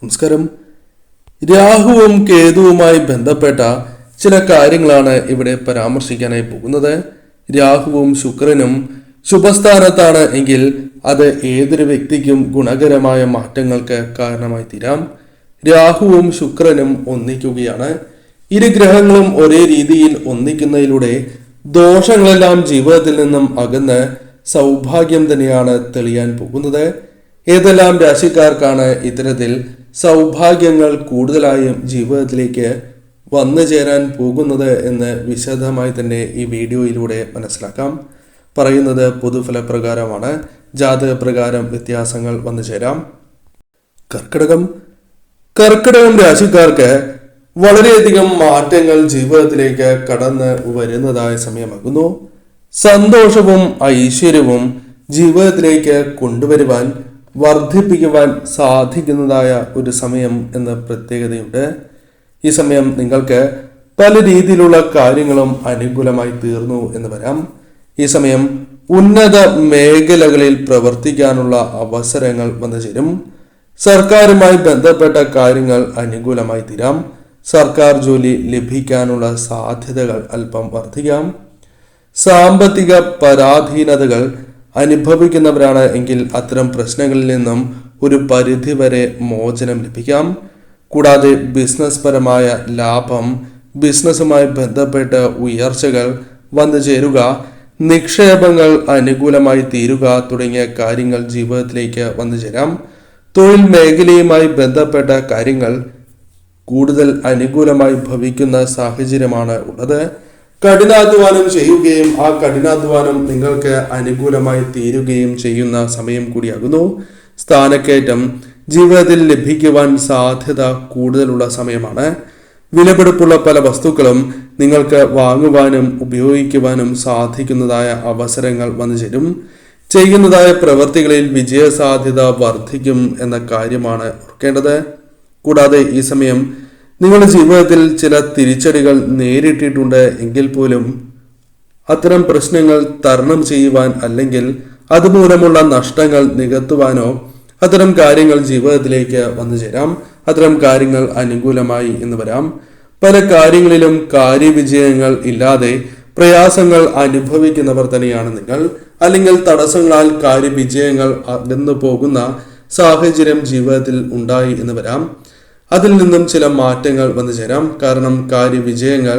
നമസ്കാരം. രാഹുവും കേതുവുമായി ബന്ധപ്പെട്ട ചില കാര്യങ്ങളാണ് ഇവിടെ പരാമർശിക്കാനായി പോകുന്നത്. രാഹുവും ശുക്രനും ശുഭസ്ഥാനത്താണ് എങ്കിൽ അത് ഏതൊരു വ്യക്തിക്കും ഗുണകരമായ മാറ്റങ്ങൾക്ക് കാരണമായി തീരാം. രാഹുവും ശുക്രനും ഒന്നിക്കുകയാണ്. ഇരു ഗ്രഹങ്ങളും ഒരേ രീതിയിൽ ഒന്നിക്കുന്നതിലൂടെ ദോഷങ്ങളെല്ലാം ജീവിതത്തിൽ നിന്നും അകന്ന് സൗഭാഗ്യം തന്നെയാണ് തെളിയാൻ പോകുന്നത്. ഏതെല്ലാം രാശിക്കാർക്കാണ് ഇത്തരത്തിൽ സൗഭാഗ്യങ്ങൾ കൂടുതലായും ജീവിതത്തിലേക്ക് വന്നു ചേരാൻ പോകുന്നത് എന്ന് വിശദമായി തന്നെ ഈ വീഡിയോയിലൂടെ മനസ്സിലാക്കാം. പറയുന്നത് പൊതുഫലപ്രകാരമാണ്. ജാതകപ്രകാരം വ്യത്യാസങ്ങൾ വന്നു ചേരാം. കർക്കിടകം രാശിക്കാർക്ക് വളരെയധികം മാറ്റങ്ങൾ ജീവിതത്തിലേക്ക് കടന്ന് വരുന്നതായ സമയമാകുന്നു. സന്തോഷവും ഐശ്വര്യവും ജീവിതത്തിലേക്ക് കൊണ്ടുവരുവാൻ വർദ്ധിപ്പിക്കുവാൻ സാധിക്കുന്നതായ ഒരു സമയം എന്ന പ്രത്യേകതയുണ്ട്. ഈ സമയം നിങ്ങൾക്ക് പല രീതിയിലുള്ള കാര്യങ്ങളും അനുകൂലമായി തീർന്നു എന്ന് വരാം. ഈ സമയം ഉന്നത മേഖലകളിൽ പ്രവർത്തിക്കാനുള്ള അവസരങ്ങൾ വന്നു ചേരും. സർക്കാരുമായി ബന്ധപ്പെട്ട കാര്യങ്ങൾ അനുകൂലമായി തീരാം. സർക്കാർ ജോലി ലഭിക്കാനുള്ള സാധ്യതകൾ അല്പം വർദ്ധിക്കാം. സാമ്പത്തിക പരാധീനതകൾ അനുഭവിക്കുന്നവരാണ് എങ്കിൽ അത്തരം പ്രശ്നങ്ങളിൽ നിന്നും ഒരു പരിധിവരെ മോചനം ലഭിക്കാം. കൂടാതെ ബിസിനസ് പരമായ ലാഭം, ബിസിനസ്സുമായി ബന്ധപ്പെട്ട് ഉയർച്ചകൾ വന്നു ചേരുക, നിക്ഷേപങ്ങൾ അനുകൂലമായി തീരുക തുടങ്ങിയ കാര്യങ്ങൾ ജീവിതത്തിലേക്ക് വന്നു ചേരാം. തൊഴിൽ മേഖലയുമായി ബന്ധപ്പെട്ട കാര്യങ്ങൾ കൂടുതൽ അനുകൂലമായി ഭവിക്കുന്ന സാഹചര്യമാണ് ഉള്ളത്. കഠിനാധ്വാനം ചെയ്യുകയും ആ കഠിനാധ്വാനം നിങ്ങൾക്ക് അനുകൂലമായി തീരുകയും ചെയ്യുന്ന സമയം കൂടിയാകുന്നു. സ്ഥാനക്കയറ്റം ജീവിതത്തിൽ ലഭിക്കുവാൻ സാധ്യത കൂടുതലുള്ള സമയമാണ്. വിലപിടിപ്പുള്ള പല വസ്തുക്കളും നിങ്ങൾക്ക് വാങ്ങുവാനും ഉപയോഗിക്കുവാനും സാധിക്കുന്നതായ അവസരങ്ങൾ വന്നു ചേരും. ചെയ്യുന്നതായ പ്രവൃത്തികളിൽ വിജയസാധ്യത വർദ്ധിക്കും എന്ന കാര്യമാണ് ഓർക്കേണ്ടത്. കൂടാതെ ഈ സമയം നിങ്ങളുടെ ജീവിതത്തിൽ ചില തിരിച്ചടികൾ നേരിട്ടിട്ടുണ്ട് എങ്കിൽ പോലും അത്തരം പ്രശ്നങ്ങൾ തരണം ചെയ്യുവാൻ അല്ലെങ്കിൽ അതുമൂലമുള്ള നഷ്ടങ്ങൾ നികത്തുവാനോ അത്തരം കാര്യങ്ങൾ ജീവിതത്തിലേക്ക് വന്നു ചേരാം. അത്തരം കാര്യങ്ങൾ അനുകൂലമായി എന്ന് വരാം. പല കാര്യങ്ങളിലും കാര്യവിജയങ്ങൾ ഇല്ലാതെ പ്രയാസങ്ങൾ അനുഭവിക്കുന്നവർ തന്നെയാണ് നിങ്ങൾ. അല്ലെങ്കിൽ തടസ്സങ്ങളാൽ കാര്യവിജയങ്ങൾ അകന്നു പോകുന്ന സാഹചര്യം ജീവിതത്തിൽ ഉണ്ടായി എന്ന് വരാം. അതിൽ നിന്നും ചില മാറ്റങ്ങൾ വന്നു ചേരാം. കാരണം കാര്യവിജയങ്ങൾ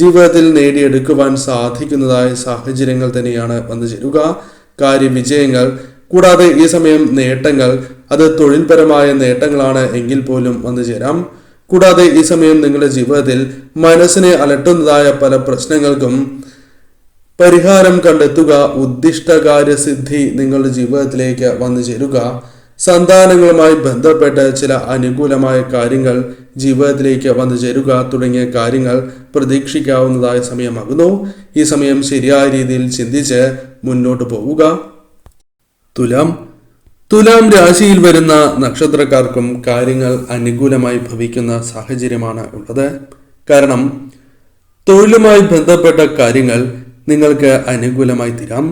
ജീവിതത്തിൽ നേടിയെടുക്കുവാൻ സാധിക്കുന്നതായ സാഹചര്യങ്ങൾ തന്നെയാണ് വന്നു ചേരുക. കാര്യവിജയങ്ങൾ കൂടാതെ ഈ സമയം നേട്ടങ്ങൾ, അത് തൊഴിൽപരമായ നേട്ടങ്ങളാണ് എങ്കിൽ പോലും വന്നു ചേരാം. കൂടാതെ ഈ സമയം നിങ്ങളുടെ ജീവിതത്തിൽ മനസ്സിനെ അലട്ടുന്നതായ പല പ്രശ്നങ്ങൾക്കും പരിഹാരം കണ്ടെത്തുക, ഉദ്ദിഷ്ടകാര്യസിദ്ധി നിങ്ങളുടെ ജീവിതത്തിലേക്ക് വന്നു ചേരുക, സന്താനങ്ങളുമായി ബന്ധപ്പെട്ട് ചില അനുകൂലമായ കാര്യങ്ങൾ ജീവിതത്തിലേക്ക് വന്നു ചേരുക തുടങ്ങിയ കാര്യങ്ങൾ പ്രതീക്ഷിക്കാവുന്നതായ സമയമാകുന്നു. ഈ സമയം ശരിയായ രീതിയിൽ ചിന്തിച്ച് മുന്നോട്ട് പോവുക. തുലാം രാശിയിൽ വരുന്ന നക്ഷത്രക്കാർക്കും കാര്യങ്ങൾ അനുകൂലമായി ഭവിക്കുന്ന സാഹചര്യമാണ് ഉള്ളത്. കാരണം തൊഴിലുമായി ബന്ധപ്പെട്ട കാര്യങ്ങൾ നിങ്ങൾക്ക് അനുകൂലമായി തീരാം.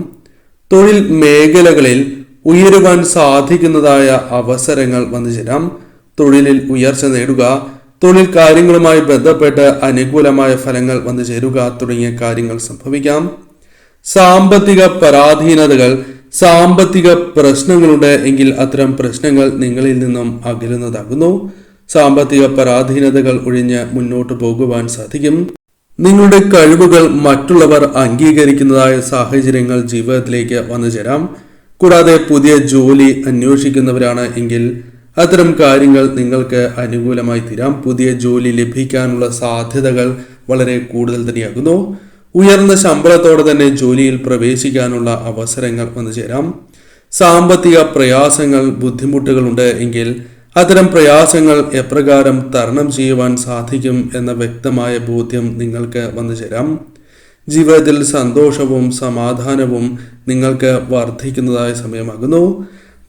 തൊഴിൽ മേഖലകളിൽ ഉയരുവാൻ സാധിക്കുന്നതായ അവസരങ്ങൾ വന്നു ചേരാം. തൊഴിലിൽ ഉയർച്ച നേടുക, തൊഴിൽ കാര്യങ്ങളുമായി ബന്ധപ്പെട്ട് അനുകൂലമായ ഫലങ്ങൾ വന്നു ചേരുക തുടങ്ങിയ കാര്യങ്ങൾ സംഭവിക്കാം. സാമ്പത്തിക പരാധീനതകൾ, സാമ്പത്തിക പ്രശ്നങ്ങളുണ്ട് എങ്കിൽ അത്തരം പ്രശ്നങ്ങൾ നിങ്ങളിൽ നിന്നും അകലുന്നതാകുന്നു. സാമ്പത്തിക പരാധീനതകൾ ഒഴിഞ്ഞ് മുന്നോട്ട് പോകുവാൻ സാധിക്കും. നിങ്ങളുടെ കഴിവുകൾ മറ്റുള്ളവർ അംഗീകരിക്കുന്നതായ സാഹചര്യങ്ങൾ ജീവിതത്തിലേക്ക് വന്നു ചേരാം. കൂടാതെ പുതിയ ജോലി അന്വേഷിക്കുന്നവരാണ് എങ്കിൽ അത്തരം കാര്യങ്ങൾ നിങ്ങൾക്ക് അനുകൂലമായി തീരാം. പുതിയ ജോലി ലഭിക്കാനുള്ള സാധ്യതകൾ വളരെ കൂടുതൽ തന്നെയാകുന്നു. ഉയർന്ന ശമ്പളത്തോടെ തന്നെ ജോലിയിൽ പ്രവേശിക്കാനുള്ള അവസരങ്ങൾ വന്നു ചേരാം. സാമ്പത്തിക പ്രയാസങ്ങൾ, ബുദ്ധിമുട്ടുകളുണ്ട് എങ്കിൽ അത്തരം പ്രയാസങ്ങൾ എപ്രകാരം തരണം ചെയ്യുവാൻ സാധിക്കും എന്ന വ്യക്തമായ ബോധ്യം നിങ്ങൾക്ക് വന്നു ചേരാം. ജീവിതത്തിൽ സന്തോഷവും സമാധാനവും നിങ്ങൾക്ക് വർദ്ധിക്കുന്നതായ സമയമാകുന്നു.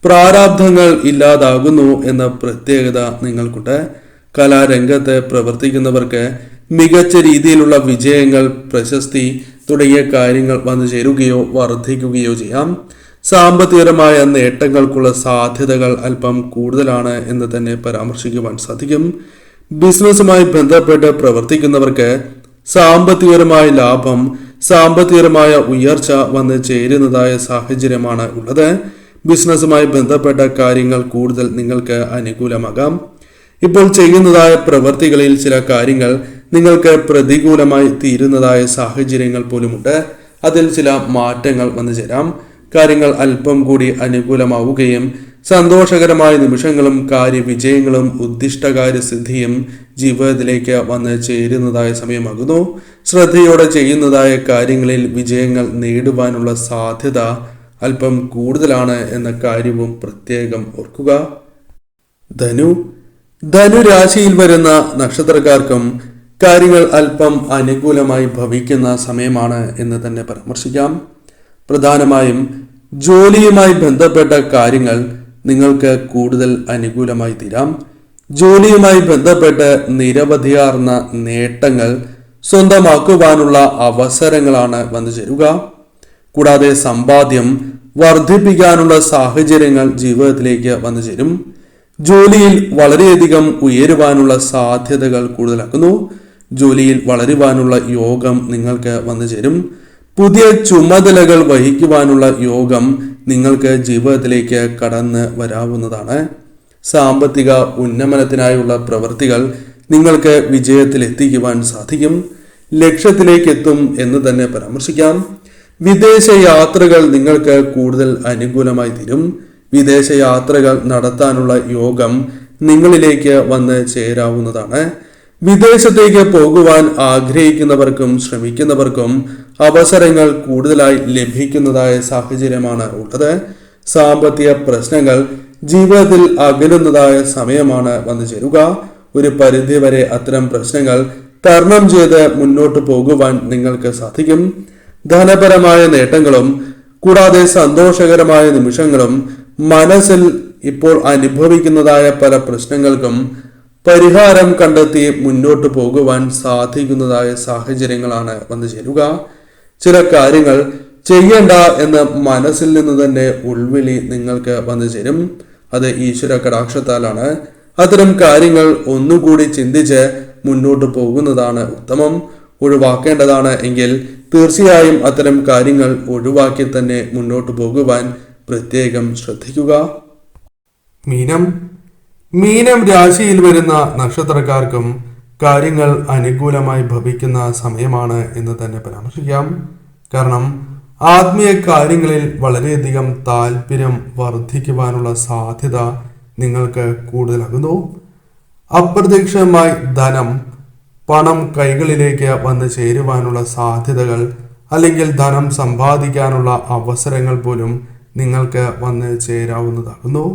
പ്രാരാബ്ധങ്ങൾ ഇല്ലാതാകുന്നു എന്ന പ്രത്യേകത നിങ്ങൾക്കുണ്ട്. കലാരംഗത്ത് പ്രവർത്തിക്കുന്നവർക്ക് മികച്ച രീതിയിലുള്ള വിജയങ്ങൾ, പ്രശസ്തി തുടങ്ങിയ കാര്യങ്ങൾ വന്നു ചേരുകയോ വർദ്ധിക്കുകയോ ചെയ്യാം. സാമ്പത്തികപരമായ നേട്ടങ്ങൾക്കുള്ള സാധ്യതകൾ അല്പം കൂടുതലാണ് എന്ന് തന്നെ പരാമർശിക്കുവാൻ സാധിക്കും. ബിസിനസ്സുമായി ബന്ധപ്പെട്ട് പ്രവർത്തിക്കുന്നവർക്ക് സാമ്പത്തികപരമായ ലാഭം, സാമ്പത്തികപരമായ ഉയർച്ച വന്ന് ചേരുന്നതായ സാഹചര്യമാണ് ഉള്ളത്. ബിസിനസ്സുമായി ബന്ധപ്പെട്ട കാര്യങ്ങൾ കൂടുതൽ നിങ്ങൾക്ക് അനുകൂലമാകാം. ഇപ്പോൾ ചെയ്യുന്നതായ പ്രവൃത്തികളിൽ ചില കാര്യങ്ങൾ നിങ്ങൾക്ക് പ്രതികൂലമായി തീരുന്നതായ സാഹചര്യങ്ങൾ പോലുമുണ്ട്. അതിൽ ചില മാറ്റങ്ങൾ വന്നു ചേരാം. കാര്യങ്ങൾ അല്പം കൂടി അനുകൂലമാവുകയും സന്തോഷകരമായ നിമിഷങ്ങളും കാര്യവിജയങ്ങളും ഉദ്ദിഷ്ടകാര്യസിദ്ധിയും ജീവിതത്തിലേക്ക് വന്ന് ചേരുന്നതായ സമയമാകുന്നു. ശ്രദ്ധയോടെ ചെയ്യുന്നതായ കാര്യങ്ങളിൽ വിജയങ്ങൾ നേടുവാനുള്ള സാധ്യത അല്പം കൂടുതലാണ് എന്ന കാര്യവും പ്രത്യേകം ഓർക്കുക. ധനുരാശിയിൽ വരുന്ന നക്ഷത്രക്കാർക്കും കാര്യങ്ങൾ അല്പം അനുകൂലമായി ഭവിക്കുന്ന സമയമാണ് എന്ന് തന്നെ പരാമർശിക്കാം. പ്രധാനമായും ജോലിയുമായി ബന്ധപ്പെട്ട കാര്യങ്ങൾ നിങ്ങൾക്ക് കൂടുതൽ അനുകൂലമായി തീരാം. ജോലിയുമായി ബന്ധപ്പെട്ട് നിരവധിയാർന്ന നേട്ടങ്ങൾ സ്വന്തമാക്കുവാനുള്ള അവസരങ്ങളാണ് വന്നു ചേരുക. കൂടാതെ സമ്പാദ്യം വർദ്ധിപ്പിക്കാനുള്ള സാഹചര്യങ്ങൾ ജീവിതത്തിലേക്ക് വന്നു ചേരും. ജോലിയിൽ വളരെയധികം ഉയരുവാനുള്ള സാധ്യതകൾ കൂടുതലാക്കുന്നു. ജോലിയിൽ വളരുവാനുള്ള യോഗം നിങ്ങൾക്ക് വന്നു ചേരും. പുതിയ ചുമതലകൾ വഹിക്കുവാനുള്ള യോഗം നിങ്ങൾക്ക് ജീവിതത്തിലേക്ക് കടന്ന് വരാവുന്നതാണ്. സാമ്പത്തിക ഉന്നമനത്തിനായുള്ള പ്രവൃത്തികൾ നിങ്ങൾക്ക് വിജയത്തിലെത്തിക്കുവാൻ സാധിക്കും. ലക്ഷ്യത്തിലേക്ക് എത്തും എന്ന് തന്നെ പരാമർശിക്കാം. വിദേശ യാത്രകൾ നിങ്ങൾക്ക് കൂടുതൽ അനുകൂലമായി തീരും. വിദേശ യാത്രകൾ നടത്താനുള്ള യോഗം നിങ്ങളിലേക്ക് വന്ന് ചേരാവുന്നതാണ്. വിദേശത്തേക്ക് പോകുവാൻ ആഗ്രഹിക്കുന്നവർക്കും ശ്രമിക്കുന്നവർക്കും അവസരങ്ങൾ കൂടുതലായി ലഭിക്കുന്നതായ സാഹചര്യമാണ് ഉള്ളത്. സാമ്പത്തിക പ്രശ്നങ്ങൾ ജീവിതത്തിൽ അകലുന്നതായ സമയമാണ് വന്നു ചേരുക. ഒരു പരിധിവരെ അത്തരം പ്രശ്നങ്ങൾ തരണം ചെയ്ത് മുന്നോട്ട് പോകുവാൻ നിങ്ങൾക്ക് സാധിക്കും. ധനപരമായ നേട്ടങ്ങളും കൂടാതെ സന്തോഷകരമായ നിമിഷങ്ങളും മനസ്സിൽ ഇപ്പോൾ അനുഭവിക്കുന്നതായ പല പ്രശ്നങ്ങൾക്കും പരിഹാരം കണ്ടെത്തി മുന്നോട്ട് പോകുവാൻ സാധിക്കുന്നതായ സാഹചര്യങ്ങളാണ് വന്നു ചേരുക. ചില കാര്യങ്ങൾ ചെയ്യേണ്ട എന്ന് മനസ്സിൽ നിന്ന് തന്നെ ഉൾവിളി നിങ്ങൾക്ക് വന്നു ചേരും. അത് ഈശ്വര കടാക്ഷത്താലാണ്. അത്തരം കാര്യങ്ങൾ ഒന്നുകൂടി ചിന്തിച്ച് മുന്നോട്ട് പോകുന്നതാണ് ഉത്തമം. ഒഴിവാക്കേണ്ടതാണ് എങ്കിൽ തീർച്ചയായും അത്തരം കാര്യങ്ങൾ ഒഴിവാക്കി തന്നെ മുന്നോട്ട് പോകുവാൻ പ്രത്യേകം ശ്രദ്ധിക്കുക. മീനം രാശിയിൽ വരുന്ന നക്ഷത്രക്കാർക്കും കാര്യങ്ങൾ അനുകൂലമായി ഭവിക്കുന്ന സമയമാണ് എന്ന് തന്നെ പരാമർശിക്കാം. കാരണം ആത്മീയ കാര്യങ്ങളിൽ വളരെയധികം താല്പര്യം വർദ്ധിക്കുവാനുള്ള സാധ്യത നിങ്ങൾക്ക് കൂടുതലാകുന്നു. അപ്രതീക്ഷിതമായി പണം കൈകളിലേക്ക് വന്നു ചേരുവാനുള്ള സാധ്യതകൾ അല്ലെങ്കിൽ ധനം സമ്പാദിക്കാനുള്ള അവസരങ്ങൾ പോലും നിങ്ങൾക്ക് വന്ന് ചേരാവുന്നതാകുന്നു.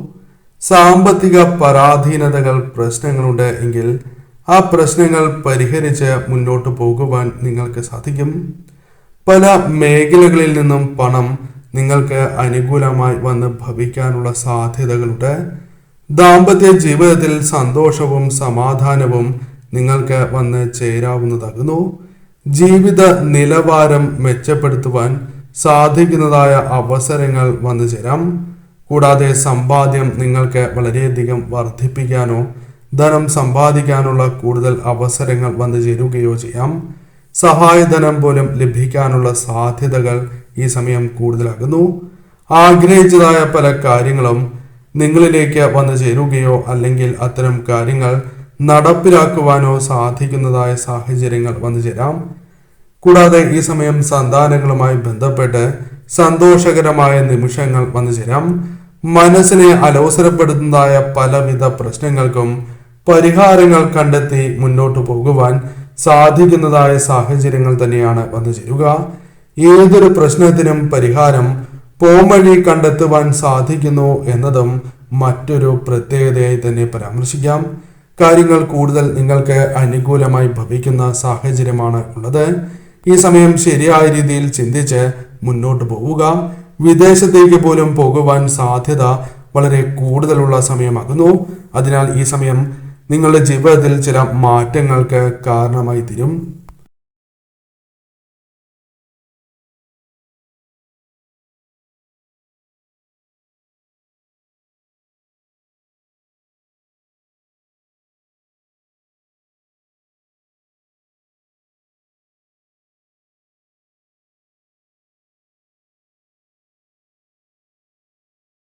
സാമ്പത്തിക പരാധീനതകൾ പ്രശ്നങ്ങളുണ്ട് എങ്കിൽ ആ പ്രശ്നങ്ങൾ പരിഹരിച്ച് മുന്നോട്ട് പോകുവാൻ നിങ്ങൾക്ക് സാധിക്കും. പല മേഖലകളിൽ നിന്നും പണം നിങ്ങൾക്ക് അനുകൂലമായി വന്ന് ഭവിക്കാനുള്ള സാധ്യതകളുണ്ട്. ദാമ്പത്യ ജീവിതത്തിൽ സന്തോഷവും സമാധാനവും നിങ്ങൾക്ക് വന്ന് ചേരാവുന്നതാകുന്നു. ജീവിത നിലവാരം മെച്ചപ്പെടുത്തുവാൻ സാധിക്കുന്നതായ അവസരങ്ങൾ വന്നു ചേരാം. കൂടാതെ സമ്പാദ്യം നിങ്ങൾക്ക് വളരെയധികം വർദ്ധിപ്പിക്കാനോ ധനം സമ്പാദിക്കാനുള്ള കൂടുതൽ അവസരങ്ങൾ വന്നു ചേരുകയോ ചെയ്യാം. സഹായധനം പോലും ലഭിക്കാനുള്ള സാധ്യതകൾ ഈ സമയം കൂടുതലാകുന്നു. ആഗ്രഹിച്ചതായ പല കാര്യങ്ങളും നിങ്ങളിലേക്ക് വന്നു ചേരുകയോ അല്ലെങ്കിൽ അത്തരം കാര്യങ്ങൾ നടപ്പിലാക്കുവാനോ സാധിക്കുന്നതായ സാഹചര്യങ്ങൾ വന്നു ചേരാം. കൂടാതെ ഈ സമയം സന്താനങ്ങളുമായി ബന്ധപ്പെട്ട് സന്തോഷകരമായ നിമിഷങ്ങൾ വന്നു ചേരാം. മനസ്സിനെ അലോസരപ്പെടുത്തുന്നതായ പലവിധ പ്രശ്നങ്ങൾക്കും പരിഹാരങ്ങൾ കണ്ടെത്തി മുന്നോട്ട് പോകുവാൻ സാധിക്കുന്നതായ സാഹചര്യങ്ങൾ തന്നെയാണ് വന്നു ചേരുക. ഏതൊരു പ്രശ്നത്തിനും പരിഹാരം പോംവഴി കണ്ടെത്തുവാൻ സാധിക്കുന്നു എന്നതും മറ്റൊരു പ്രത്യേകതയായി തന്നെ പരാമർശിക്കാം. കാര്യങ്ങൾ കൂടുതൽ നിങ്ങൾക്ക് അനുകൂലമായി ഭവിക്കുന്ന സാഹചര്യമാണ് ഉള്ളത്. ഈ സമയം ശരിയായ രീതിയിൽ ചിന്തിച്ച് മുന്നോട്ട് പോവുക. വിദേശത്തേക്ക് പോലും പോകുവാൻ സാധ്യത വളരെ കൂടുതലുള്ള സമയമാകുന്നു. അതിനാൽ ഈ സമയം നിങ്ങളുടെ ജീവിതത്തിൽ ചില മാറ്റങ്ങൾക്ക് കാരണമായി തീരും.